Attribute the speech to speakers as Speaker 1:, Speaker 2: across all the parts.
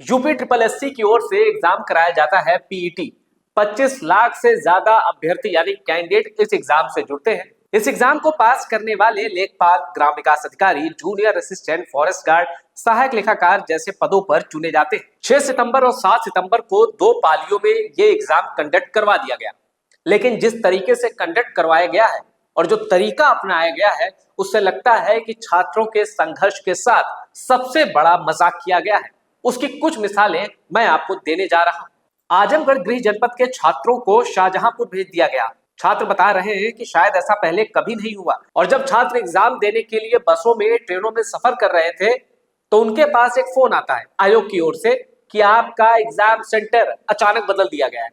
Speaker 1: UP triple SC की ओर से exam कराया जाता है पीईटी। 25 लाख से ज्यादा अभ्यर्थी यानी कैंडिडेट इस एग्जाम से जुड़ते हैं। इस एग्जाम को पास करने वाले लेखपाल, ग्राम विकास अधिकारी, जूनियर असिस्टेंट फॉरेस्ट गार्ड, सहायक लेखाकार जैसे पदों पर चुने जाते हैं। 6 सितंबर और 7 सितंबर को 2 पालियों में ये एग्जाम कंडक्ट करवा दिया गया, लेकिन जिस तरीके से कंडक्ट करवाया गया है और जो तरीका अपनाया गया है उससे लगता है कि छात्रों के संघर्ष के साथ सबसे बड़ा मजाक किया गया है। उसकी कुछ मिसालें मैं आपको देने जा रहा हूं। आजमगढ़ गृह जनपद के छात्रों को शाहजहांपुर भेज दिया गया। छात्र बता रहे हैं कि शायद ऐसा पहले कभी नहीं हुआ, और जब छात्र एग्जाम देने के लिए बसों में, ट्रेनों में सफर कर रहे थे तो उनके पास एक फोन आता है आयोग की ओर से कि आपका एग्जाम सेंटर अचानक बदल दिया गया है।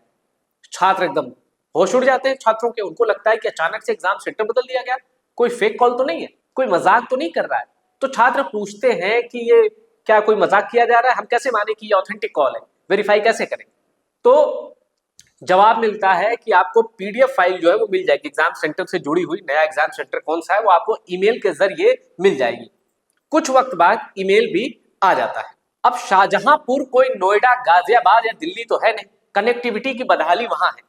Speaker 1: छात्र एकदम होश उड़ जाते हैं छात्रों के। उनको लगता है कि अचानक से एग्जाम सेंटर बदल दिया गया, कोई फेक कॉल तो नहीं है, कोई मजाक तो नहीं कर रहा है। तो छात्र पूछते हैं कि ये क्या कोई मजाक किया जा रहा है, हम कैसे माने कि ये ऑथेंटिक कॉल है, वेरीफाई कैसे करें। तो जवाब मिलता है कि आपको पीडीएफ फाइल जो है वो मिल जाएगी, एग्जाम सेंटर से जुड़ी हुई। नया एग्जाम सेंटर कौन सा है वो आपको ईमेल के जरिए मिल जाएगी। कुछ वक्त बाद ईमेल भी आ जाता है। अब शाहजहांपुर कोई नोएडा, गाजियाबाद या दिल्ली तो है नहीं, कनेक्टिविटी की बदहाली वहां है।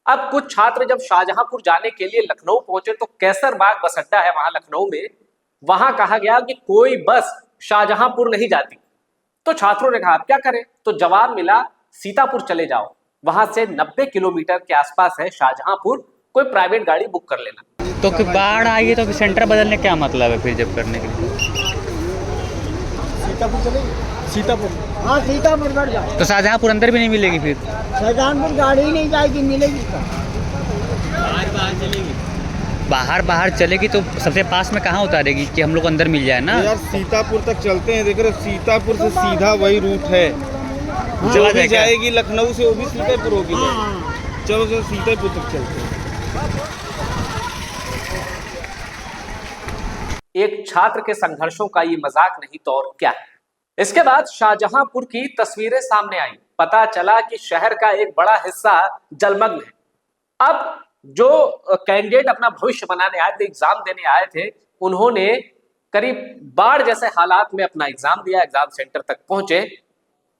Speaker 1: अब कुछ छात्र जब शाहजहांपुर जाने के लिए लखनऊ पहुंचे तो कैसरबाग बस अड्डा है वहां लखनऊ में, वहां कहा गया कि कोई बस शाहजहांपुर नहीं जाती। तो छात्रों ने कहा क्या करें, तो जवाब मिला सीतापुर चले जाओ, वहां से 90 किलोमीटर के आसपास है शाहजहांपुर, कोई प्राइवेट गाड़ी बुक कर लेना।
Speaker 2: तो फिर बाढ़ आई है तो सेंटर बदलने क्या मतलब है फिर जब करने के लिए?
Speaker 3: सीतापुर चलेगी, सीतापुर, हाँ सीतापुर बढ़ जाओ
Speaker 2: तो शाहजहांपुर अंदर भी नहीं मिलेगी फिर?
Speaker 3: शाहजहांपुर गाड़ी ही नहीं जाएगी, मिलेगी
Speaker 2: बाहर चलेगी। बाहर चलेगी तो सबसे पास में कहाँ उतारेगी कि हम लोग अंदर मिल जाए ना?
Speaker 4: यार सीतापुर तक चलते हैं, देख रहे हो सीतापुर से सीधा वही रूट है। जो भी जाएगी लखनऊ से वो भी सीतापुर होगी। चलो चलो सीतापुर तक चलते हैं।
Speaker 1: एक छात्र के संघर्षों का ये मजाक नहीं तो और क्या है। इसके बाद शाहजहांपुर की तस्वीरें सामने आई। पता चला कि शहर का एक बड़ा हिस्सा जलमग्न है। अब जो कैंडिडेट अपना भविष्य बनाने आए थे, एग्जाम देने आए थे, उन्होंने करीब बाढ़ जैसे हालात में अपना एग्जाम दिया, एग्जाम सेंटर तक पहुंचे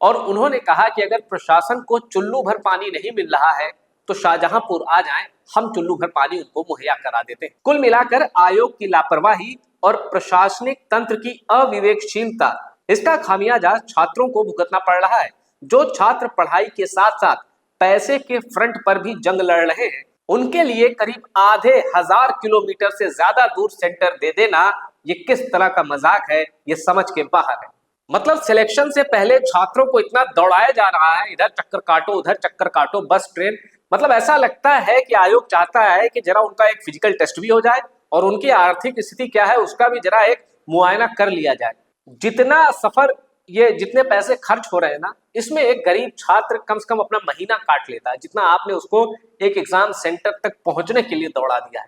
Speaker 1: और उन्होंने कहा कि अगर प्रशासन को चुल्लू भर पानी नहीं मिल रहा है तो शाहजहांपुर आ जाएं, हम चुल्लू भर पानी उनको मुहैया करा देते हैं। कुल मिलाकर आयोग की लापरवाही और प्रशासनिक तंत्र की अविवेकशीलता, इसका खामियाजा छात्रों को भुगतना पड़ रहा है। जो छात्र पढ़ाई के साथ साथ पैसे के फ्रंट पर भी जंग लड़ रहे हैं, उनके लिए करीब आधे हजार किलोमीटर से ज्यादा दूर सेंटर दे देना ये किस तरह का मजाक है, ये समझ के बाहर है। मतलब सिलेक्शन से पहले छात्रों को इतना दौड़ाया जा रहा है, इधर चक्कर काटो उधर चक्कर काटो, बस ट्रेन। मतलब ऐसा लगता है कि आयोग चाहता है कि जरा उनका एक फिजिकल टेस्ट भी हो जाए और उनकी आर्थिक स्थिति क्या है उसका भी जरा एक मुआयना कर लिया जाए। जितना सफर, ये जितने पैसे खर्च हो रहे हैं ना, इसमें एक गरीब छात्र कम से कम अपना महीना काट लेता है, जितना आपने उसको एक एग्जाम सेंटर तक पहुंचने के लिए दौड़ा दिया है।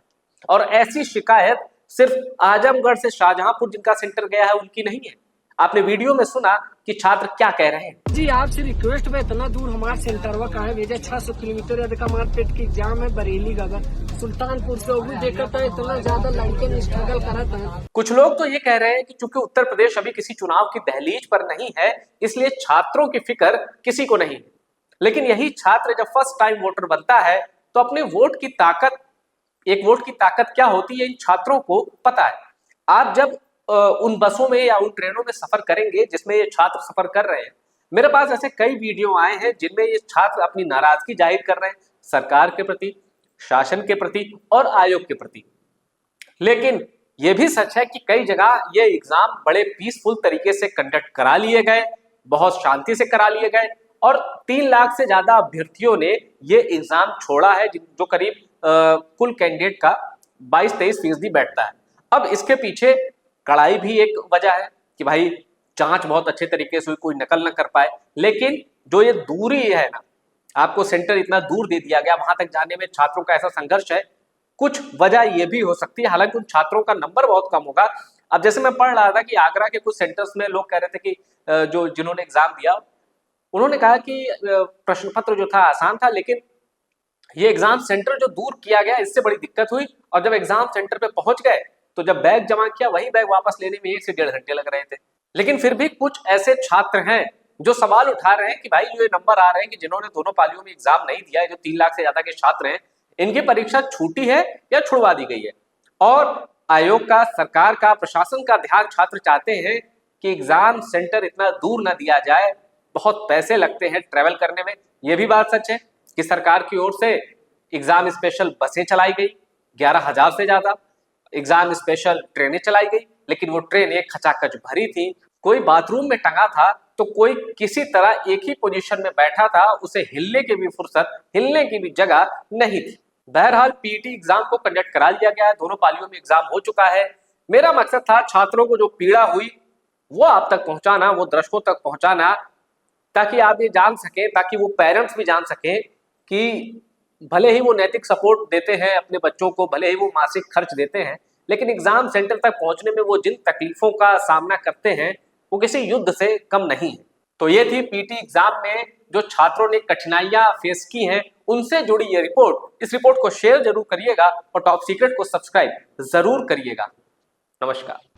Speaker 1: और ऐसी शिकायत सिर्फ आजमगढ़ से शाहजहांपुर जिनका सेंटर गया है उनकी नहीं है। आपने वीडियो में सुना कि छात्र क्या कह रहे हैं।
Speaker 3: जी आपसे रिक्वेस्ट है, इतना दूर हमारे सेंटर व कहा भेजा 600 किलोमीटर यदि का मार्केट की एग्जाम है बरेली गगर सुल्तानपुर से भी देखा है, इतना ज्यादा लड़के स्ट्रगल करता है।
Speaker 1: कुछ लोग तो ये कह रहे हैं कि चूंकि उत्तर प्रदेश अभी किसी चुनाव की दहलीज पर नहीं है, इसलिए छात्रों की फिक्र किसी को नहीं है। लेकिन यही छात्र जब फर्स्ट टाइम वोटर बनता है तो अपने वोट की ताकत, एक वोट की ताकत क्या होती है इन छात्रों को पता है। आप जब उन बसों में या उन ट्रेनों में सफर करेंगे जिसमें ये छात्र सफर कर रहे हैं, मेरे पास ऐसे कई वीडियो आए हैं जिनमें ये छात्र अपनी नाराजगी जाहिर कर रहे हैं सरकार के प्रति, शासन के प्रति और आयोग के प्रति। लेकिन यह भी सच है कि कई जगह ये एग्जाम बड़े पीसफुल तरीके से कंडक्ट करा लिए गए, बहुत शांति से करा लिए गए और 3 लाख से ज्यादा अभ्यर्थियों ने ये एग्जाम छोड़ा है, जो करीब कुल कैंडिडेट का 22-23% बैठता है। अब इसके पीछे कड़ाई भी एक वजह है कि भाई जांच बहुत अच्छे तरीके से कोई नकल न कर पाए। लेकिन जो ये दूरी है ना, आपको सेंटर इतना दूर दे दिया गया, वहां तक जाने में छात्रों का ऐसा संघर्ष है, कुछ वजह ये भी हो सकती है। हालांकि उन छात्रों का नंबर बहुत कम होगा। अब जैसे मैं पढ़ रहा था कि आगरा के कुछ सेंटर्स में लोग कह रहे थे कि जिन्होंने एग्जाम दिया उन्होंने कहा कि प्रश्न पत्र जो था आसान था, लेकिन ये एग्जाम सेंटर जो दूर किया गया इससे बड़ी दिक्कत हुई, और जब एग्जाम सेंटर पे पहुंच गए तो जब बैग जमा किया वही बैग वापस लेने में 1 से 1.5 घंटे लग रहे थे। लेकिन फिर भी कुछ ऐसे छात्र हैं जो सवाल उठा रहे हैं कि भाई जो ये नंबर आ रहे हैं कि जिन्होंने दोनों पालियों में एग्जाम नहीं दिया है, जो 3 लाख से ज्यादा के छात्र हैं, इनकी परीक्षा छूटी है या छुड़वा दी गई है। और आयोग का, सरकार का, प्रशासन का ध्यान छात्र चाहते हैं कि एग्जाम सेंटर इतना दूर ना दिया जाए, बहुत पैसे लगते हैं ट्रेवल करने में। यह भी बात सच है कि सरकार की ओर से एग्जाम स्पेशल बसें चलाई गई, 11,000 से ज्यादा एग्जाम स्पेशल ट्रेनें चलाई गई, लेकिन वो ट्रेनें खचाखच भरी थी। कोई बाथरूम में टंगा था तो कोई किसी तरह एक ही पोजीशन में बैठा था, उसे हिलने की भी फुर्सत, हिलने की भी जगह नहीं थी। बहरहाल पीईटी एग्जाम को कंडक्ट करा लिया गया है, दोनों पालियों में एग्जाम हो चुका है। मेरा मकसद था छात्रों को जो पीड़ा हुई वो आप तक पहुंचाना, वो दर्शकों तक पहुंचाना, ताकि आप ये जान सकें, ताकि वो पेरेंट्स भी जान सकें कि भले ही वो नैतिक सपोर्ट देते हैं अपने बच्चों को, भले ही वो मासिक खर्च देते हैं, लेकिन एग्जाम सेंटर तक पहुंचने में वो जिन तकलीफों का सामना करते हैं वो किसी युद्ध से कम नहीं है। तो ये थी पीटी एग्जाम में जो छात्रों ने कठिनाइयां फेस की हैं उनसे जुड़ी ये रिपोर्ट। इस रिपोर्ट को शेयर जरूर करिएगा और टॉप सीक्रेट को सब्सक्राइब जरूर करिएगा। नमस्कार।